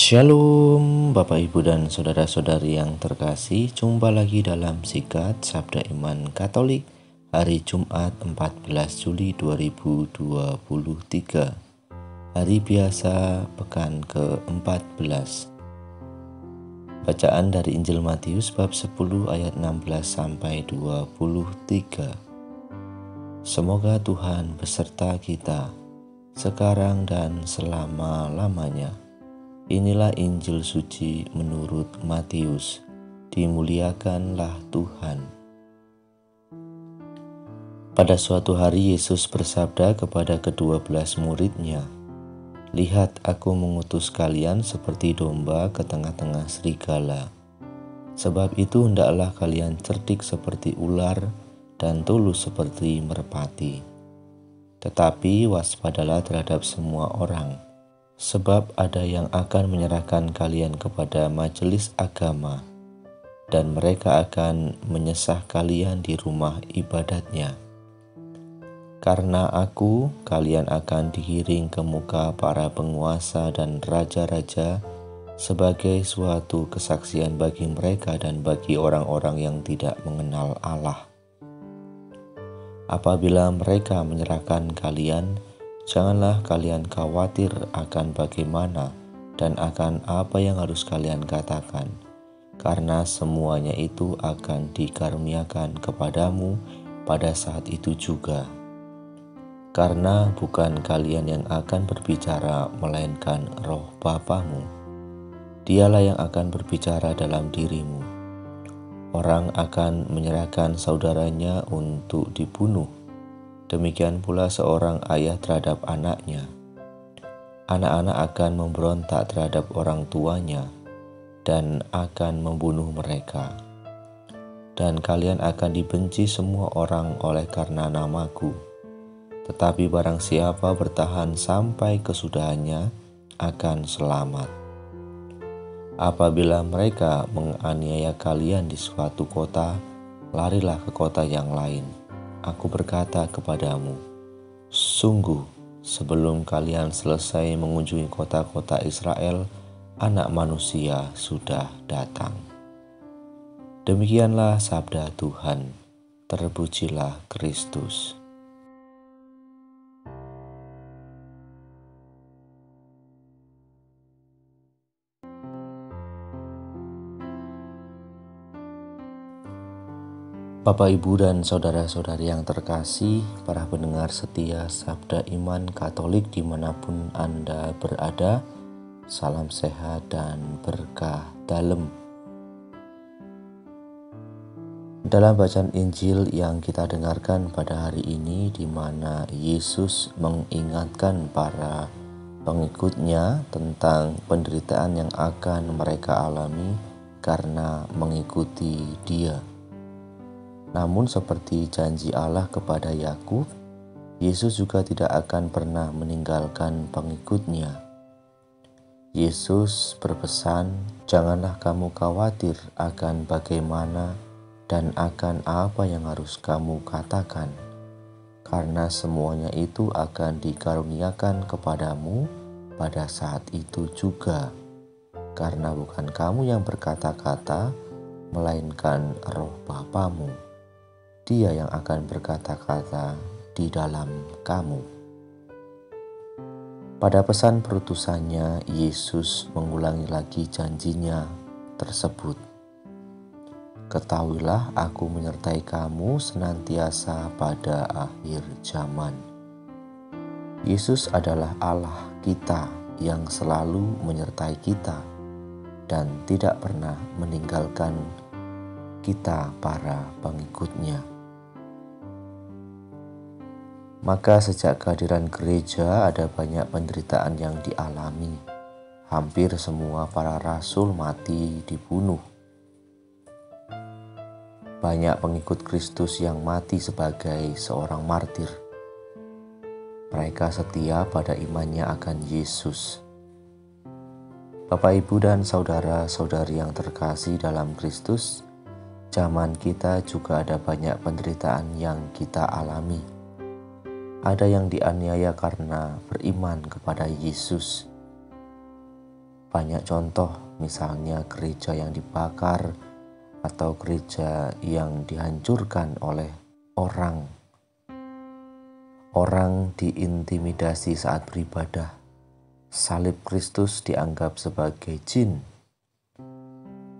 Shalom Bapak Ibu dan Saudara-saudari yang terkasih. Jumpa lagi dalam Sikat Sabda Iman Katolik hari Jumat 14 Juli 2023, hari biasa pekan ke-14. Bacaan dari Injil Matius bab 10 ayat 16 sampai 23. Semoga Tuhan beserta kita sekarang dan selama-lamanya. Inilah Injil suci menurut Matius. Dimuliakanlah Tuhan. Pada suatu hari Yesus bersabda kepada ke-12 muridnya, "Lihat, aku mengutus kalian seperti domba ke tengah-tengah serigala. Sebab itu hendaklah kalian cerdik seperti ular dan tulus seperti merpati. Tetapi waspadalah terhadap semua orang, sebab ada yang akan menyerahkan kalian kepada majelis agama, dan mereka akan menyesah kalian di rumah ibadatnya. Karena aku, kalian akan digiring ke muka para penguasa dan raja-raja sebagai suatu kesaksian bagi mereka dan bagi orang-orang yang tidak mengenal Allah. Apabila mereka menyerahkan kalian, janganlah kalian khawatir akan bagaimana dan akan apa yang harus kalian katakan, karena semuanya itu akan dikaruniakan kepadamu pada saat itu juga. Karena bukan kalian yang akan berbicara, melainkan Roh Bapamu. Dialah yang akan berbicara dalam dirimu. Orang akan menyerahkan saudaranya untuk dibunuh. Demikian pula seorang ayah terhadap anaknya. Anak-anak akan memberontak terhadap orang tuanya dan akan membunuh mereka. Dan kalian akan dibenci semua orang oleh karena namaku. Tetapi barang siapa bertahan sampai kesudahannya akan selamat. Apabila mereka menganiaya kalian di suatu kota, larilah ke kota yang lain. Aku berkata kepadamu, sungguh sebelum kalian selesai mengunjungi kota-kota Israel, Anak Manusia sudah datang." Demikianlah sabda Tuhan. Terpujilah Kristus. Bapak, Ibu, dan Saudara-saudari yang terkasih, para pendengar setia Sabda Iman Katolik dimanapun Anda berada, salam sehat dan berkah dalem. Dalam bacaan Injil yang kita dengarkan pada hari ini, di mana Yesus mengingatkan para pengikutnya tentang penderitaan yang akan mereka alami karena mengikuti Dia. Namun seperti janji Allah kepada Yakub, Yesus juga tidak akan pernah meninggalkan pengikutnya. Yesus berpesan, "Janganlah kamu khawatir akan bagaimana dan akan apa yang harus kamu katakan, karena semuanya itu akan dikaruniakan kepadamu pada saat itu juga. Karena bukan kamu yang berkata-kata, melainkan Roh Bapamu. Dia yang akan berkata-kata di dalam kamu." Pada pesan perutusannya, Yesus mengulangi lagi janjinya tersebut. "Ketahuilah, aku menyertai kamu senantiasa pada akhir zaman." Yesus adalah Allah kita yang selalu menyertai kita dan tidak pernah meninggalkan kita para pengikutnya. Maka sejak kehadiran gereja ada banyak penderitaan yang dialami. Hampir semua para rasul mati dibunuh. Banyak pengikut Kristus yang mati sebagai seorang martir. Mereka setia pada imannya akan Yesus. Bapak, Ibu, dan saudara-saudari yang terkasih dalam Kristus, zaman kita juga ada banyak penderitaan yang kita alami. Ada yang dianiaya karena beriman kepada Yesus. banyak contoh, misalnya gereja yang dibakar atau gereja yang dihancurkan oleh orang. Orang diintimidasi saat beribadah. Salib Kristus dianggap sebagai jin.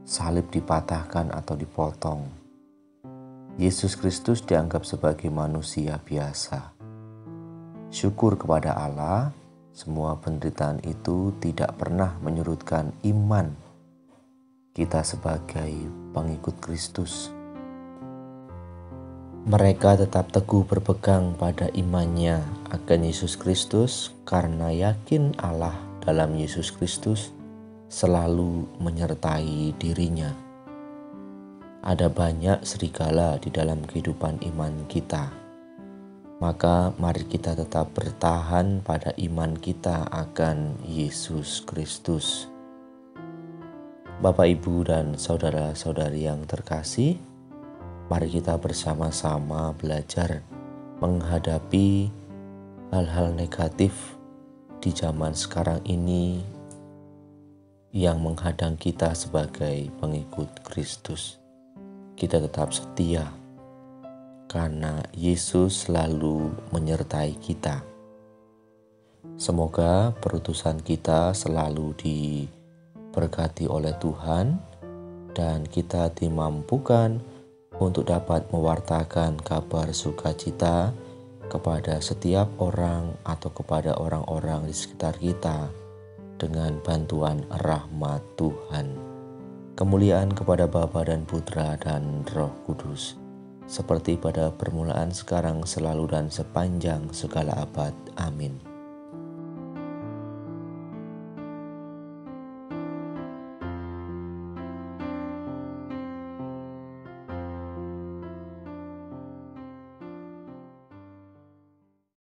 Salib dipatahkan atau dipotong. Yesus Kristus dianggap sebagai manusia biasa. Syukur kepada Allah, semua penderitaan itu tidak pernah menyurutkan iman kita sebagai pengikut Kristus. Mereka tetap teguh berpegang pada imannya akan Yesus Kristus karena yakin Allah dalam Yesus Kristus selalu menyertai dirinya. Ada banyak serigala di dalam kehidupan iman kita. Maka mari kita tetap bertahan pada iman kita akan Yesus Kristus. Bapak, Ibu, dan saudara-saudari yang terkasih, mari kita bersama-sama belajar menghadapi hal-hal negatif di zaman sekarang ini yang menghadang kita sebagai pengikut Kristus. Kita tetap setia karena Yesus selalu menyertai kita. Semoga perutusan kita selalu diberkati oleh Tuhan dan kita dimampukan untuk dapat mewartakan kabar sukacita kepada setiap orang atau kepada orang-orang di sekitar kita dengan bantuan rahmat Tuhan. Kemuliaan kepada Bapa dan Putra dan Roh Kudus, seperti pada permulaan, sekarang, selalu, dan sepanjang segala abad. Amin.